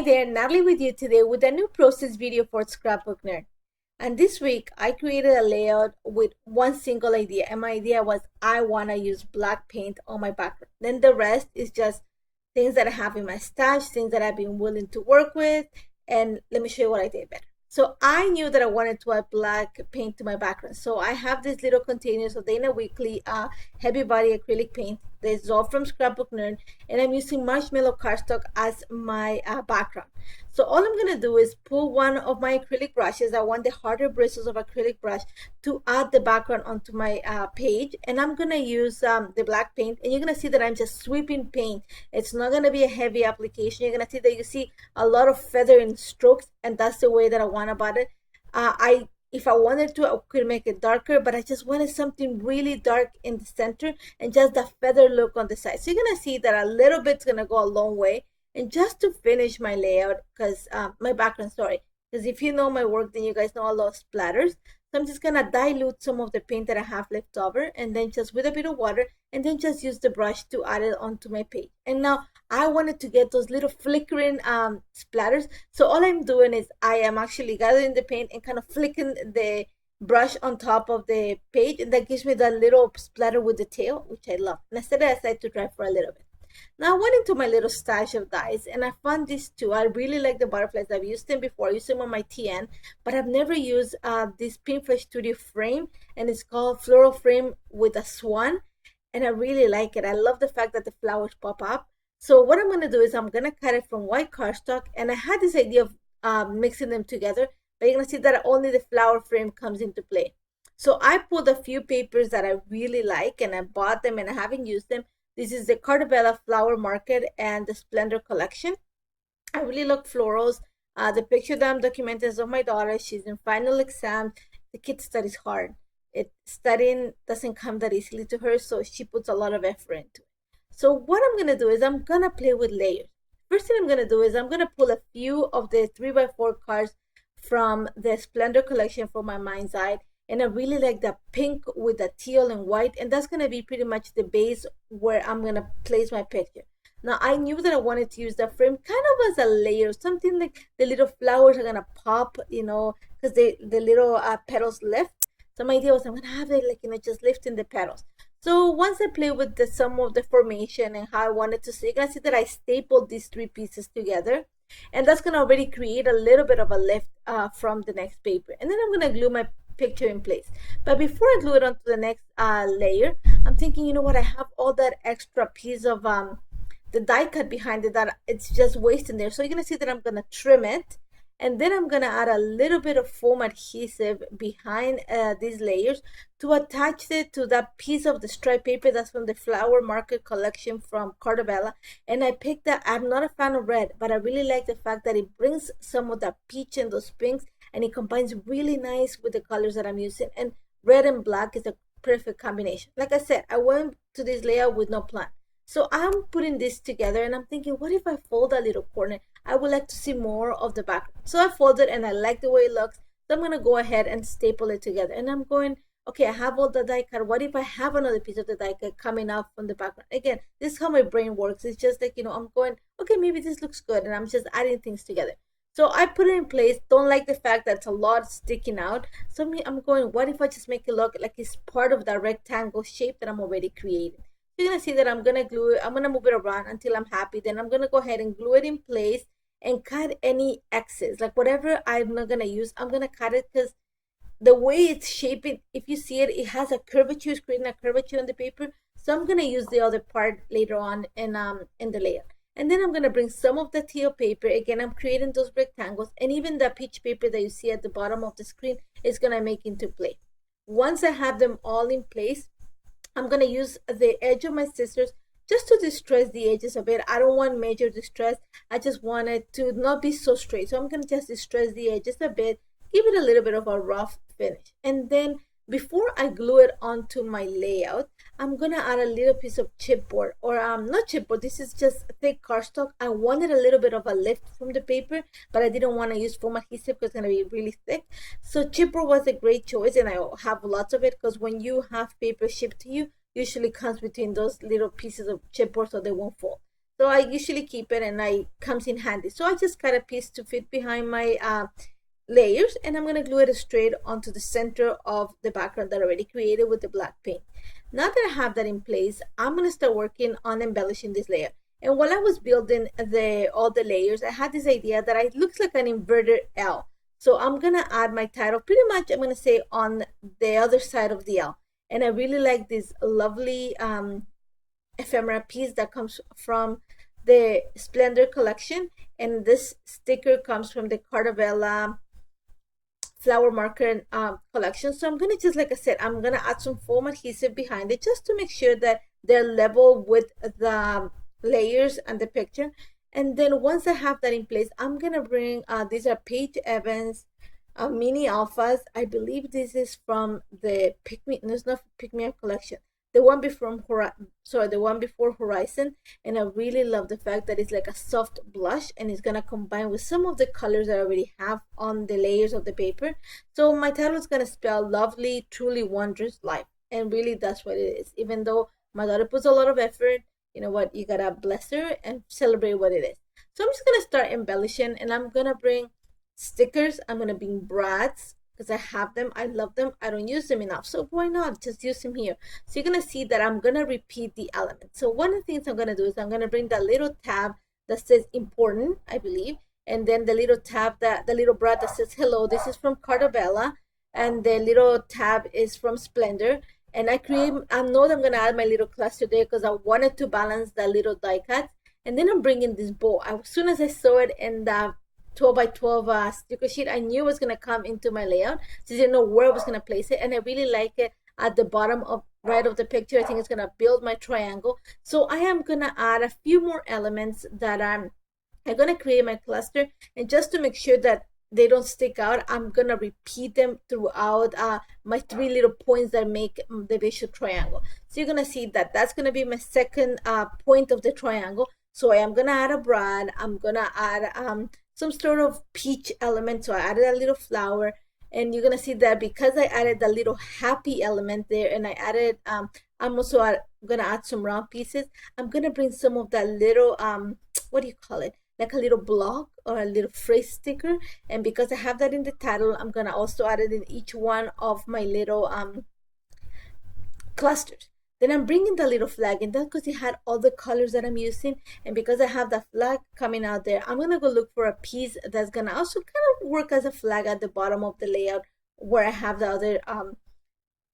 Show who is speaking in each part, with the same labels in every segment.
Speaker 1: there, Natalie with you today with a new process video for Scrapbook Nerd. And this week I created a layout with one single idea, and my idea was I want to use black paint on my background. Then the rest is just things that I have in my stash, things that I've been willing to work with, and let me show you what I did better. So I knew that I wanted to add black paint to my background. So I have these little containers of Dina Wakley heavy body acrylic paint. This is all from Scrapbook Nerd, and I'm using marshmallow cardstock as my background. So all I'm gonna do is pull one of my acrylic brushes. I want the harder bristles of acrylic brush to add the background onto my page, and I'm gonna use the black paint, and you're gonna see that I'm just sweeping paint. It's not gonna be a heavy application. You're gonna see that you see a lot of feathering strokes, and that's the way that I want about it. If I wanted to, I could make it darker, but I just wanted something really dark in the center and just the feather look on the side. So you're gonna see that a little bit's gonna go a long way. And just to finish my layout, because my background, sorry, because if you know my work, then you guys know I love splatters. So I'm just gonna dilute some of the paint that I have left over, and then just with a bit of water, and then just use the brush to add it onto my page. And now I wanted to get those little flickering splatters. So all I'm doing is I am actually gathering the paint and kind of flicking the brush on top of the page, and that gives me that little splatter with the tail, which I love. And I set it aside to dry for a little bit. Now I went into my little stash of dies, and I found these two. I really like the butterflies. I've used them before. I used them on my TN, but I've never used this Pink Flash Studio frame, and it's called Floral Frame with a Swan, and I really like it. I love the fact that the flowers pop up. So what I'm going to do is I'm going to cut it from white cardstock, and I had this idea of mixing them together, but you're going to see that only the flower frame comes into play. So I pulled a few papers that I really like, and I bought them, and I haven't used them. This is the Carta Bella Flower Market and the Splendor collection. I really love florals. The picture that I'm documenting is of my daughter. She's in final exam. The kid studies hard. Studying doesn't come that easily to her, so she puts a lot of effort into it. So what I'm going to do is I'm going to play with layers. First thing I'm going to do is I'm going to pull a few of the 3x4 cards from the Splendor collection from my mind's eye. And I really like the pink with the teal and white, and that's going to be pretty much the base where I'm going to place my picture. Now I knew that I wanted to use the frame kind of as a layer, something like the little flowers are going to pop, you know, because the little petals lift. So my idea was I'm going to have it like, you know, just lifting the petals. So once I play with some of the formation and how I wanted to see, you're going to see that I stapled these three pieces together, and that's going to already create a little bit of a lift from the next paper. And then I'm going to glue my picture in place. But before I glue it onto the next layer, I'm thinking, you know what, I have all that extra piece of the die cut behind it that it's just wasting there. So you're gonna see that I'm gonna trim it, and then I'm gonna add a little bit of foam adhesive behind these layers to attach it to that piece of the striped paper that's from the Flower Market collection from Carta Bella. And I picked that. I'm not a fan of red, but I really like the fact that it brings some of that peach and those pinks, and it combines really nice with the colors that I'm using, and red and black is a perfect combination. Like I said, I went to this layout with no plan. So I'm putting this together, and I'm thinking, what if I fold a little corner? I would like to see more of the background. So I folded, and I like the way it looks. So I'm going to go ahead and staple it together. And I'm going, okay, I have all the die cut. What if I have another piece of the die cut coming out from the background? Again, this is how my brain works. It's just like, you know, I'm going, okay, maybe this looks good, and I'm just adding things together. So I put it in place. Don't like the fact that it's a lot sticking out. So I'm going, what if I just make it look like it's part of the rectangle shape that I'm already creating? So you're going to see that I'm going to glue it. I'm going to move it around until I'm happy. Then I'm going to go ahead and glue it in place and cut any excess. Like whatever I'm not going to use, I'm going to cut it, because the way it's shaping, if you see it, it has a curvature. It's creating a curvature on the paper. So I'm going to use the other part later on in the layout. And then I'm going to bring some of the teal paper. Again, I'm creating those rectangles, and even the peach paper that you see at the bottom of the screen is going to make into play. Once I have them all in place, I'm going to use the edge of my scissors just to distress the edges a bit. I don't want major distress. I just want it to not be so straight. So I'm going to just distress the edges a bit, give it a little bit of a rough finish. And then before I glue it onto my layout, I'm going to add a little piece of chipboard, or not chipboard, this is just thick cardstock. I wanted a little bit of a lift from the paper, but I didn't want to use foam adhesive because it's going to be really thick. So chipboard was a great choice, and I have lots of it, because when you have paper shipped to you, usually comes between those little pieces of chipboard so they won't fall. So I usually keep it and I comes in handy. So I just cut a piece to fit behind my layers, and I'm going to glue it straight onto the center of the background that I already created with the black paint. Now that I have that in place, I'm going to start working on embellishing this layer. And while I was building all the layers, I had this idea that it looks like an inverted L. So I'm going to add my title, pretty much I'm going to say on the other side of the L. And I really like this lovely ephemera piece that comes from the Splendor collection. And this sticker comes from the Carta Bella Flower Market collection. So I'm going to just, like I said, I'm going to add some foam adhesive behind it just to make sure that they're level with the layers and the picture. And then once I have that in place, I'm going to bring, these are Paige Evans mini alphas. I believe this is from the Pick Me, no, it's not Pick Me Up collection. The one before the one before Horizon, and I really love the fact that it's like a soft blush, and it's gonna combine with some of the colors that I already have on the layers of the paper. So my title is gonna spell "Lovely, Truly Wondrous Life," and really that's what it is. Even though my daughter puts a lot of effort, you know what? You gotta bless her and celebrate what it is. So I'm just gonna start embellishing, and I'm gonna bring stickers. I'm gonna bring brads because I have them. I love them. I don't use them enough, so why not just use them here? So you're gonna see that I'm gonna repeat the element. So one of the things I'm gonna do is I'm gonna bring that little tab that says important, I believe, and then the little tab, that the little brad that says hello. This is from Carta Bella, and the little tab is from Splendor. And I know that I'm gonna add my little cluster there because I wanted to balance that little die cut. And then I'm bringing this bow. As soon as I saw it in the 12 by 12 sticker sheet, I knew it was going to come into my layout. So I didn't know where I was going to place it, and I really like it at the bottom of right of the picture. I think it's going to build my triangle. So I am going to add a few more elements that I'm going to create my cluster, and just to make sure that they don't stick out, I'm going to repeat them throughout my 3 little points that make the visual triangle. So you're going to see that that's going to be my second point of the triangle. So I am going to add a brad. I'm going to add some sort of peach element. So I added a little flower, and you're gonna see that because I added the little happy element there, and I added I'm also gonna add some round pieces. I'm gonna bring some of that little what do you call it, like a little block or a little phrase sticker, and because I have that in the title, I'm gonna also add it in each one of my little clusters. Then I'm bringing the little flag, and that's because it had all the colors that I'm using. And because I have the flag coming out there, I'm going to go look for a piece that's going to also kind of work as a flag at the bottom of the layout where I have the other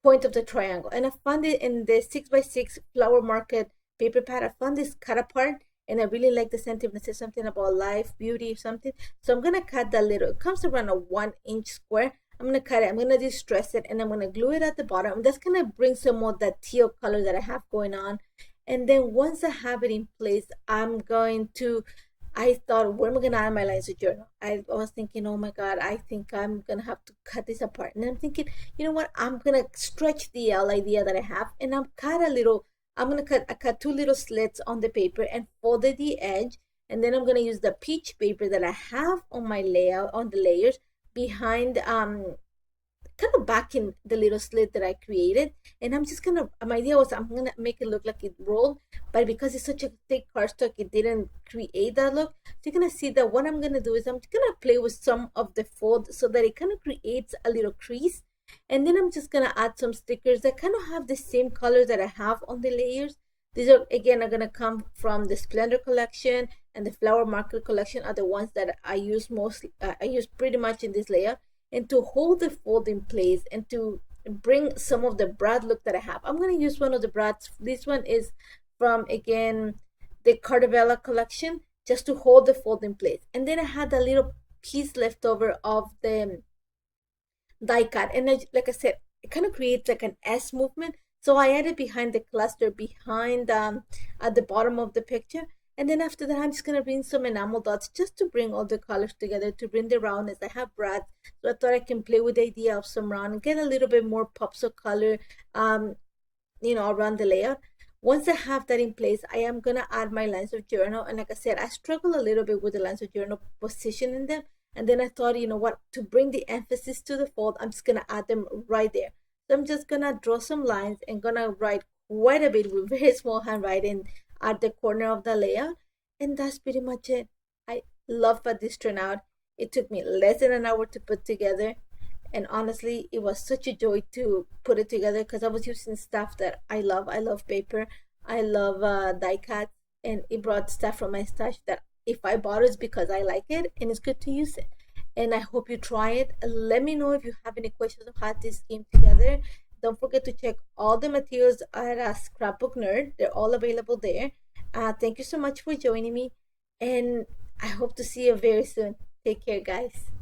Speaker 1: point of the triangle. And I found it in the 6x6 Flower Market paper pad. I found this cut apart, and I really like the sentiment. It says something about life, beauty, or something. So I'm going to cut that little, it comes around a 1-inch square. I'm going to cut it, I'm going to distress it, and I'm going to glue it at the bottom. That's going to bring some more that teal color that I have going on. And then once I have it in place, I'm going to, I thought, where am I going to add my lines of journal? I was thinking, oh my God, I think I'm going to have to cut this apart. And I'm thinking, you know what, I'm going to stretch the L idea that I have, and I'm going to cut 2 little slits on the paper and folded the edge. And then I'm going to use the peach paper that I have on my layout, on the layers, behind kind of backing the little slit that I created. And I'm just gonna, my idea was I'm gonna make it look like it rolled, but because it's such a thick cardstock, it didn't create that look. So you're gonna see that what I'm gonna do is I'm gonna play with some of the fold so that it kind of creates a little crease. And then I'm just gonna add some stickers that kind of have the same colors that I have on the layers. These are, again, are gonna come from the Splendor collection, and the Flower Market collection are the ones that I use mostly. I use pretty much in this layout. And to hold the fold in place and to bring some of the brad look that I have, I'm gonna use one of the brads. This one is from, again, the Carta Bella collection, just to hold the fold in place. And then I had a little piece left over of the die cut, and like I said, it kind of creates like an S movement. So I added behind the cluster, behind at the bottom of the picture. And then after that, I'm just going to bring some enamel dots just to bring all the colors together, to bring the roundness. I have brads, so I thought I can play with the idea of some round and get a little bit more pops of color, you know, around the layout. Once I have that in place, I am going to add my lines of journal. And like I said, I struggle a little bit with the lines of journal positioning them. And then I thought, you know what, to bring the emphasis to the fold, I'm just going to add them right there. So I'm just gonna draw some lines and gonna write quite a bit with very small handwriting at the corner of the layout. And that's pretty much it. I love how this turned out. It took me less than an hour to put together. And honestly, it was such a joy to put it together because I was using stuff that I love. I love paper. I love die cuts. And it brought stuff from my stash that if I bought it, it's because I like it and it's good to use it. And I hope you try it. Let me know if you have any questions on how this came together. Don't forget to check all the materials at Scrapbook Nerd. They're all available there. Thank you so much for joining me, and I hope to see you very soon. Take care, guys.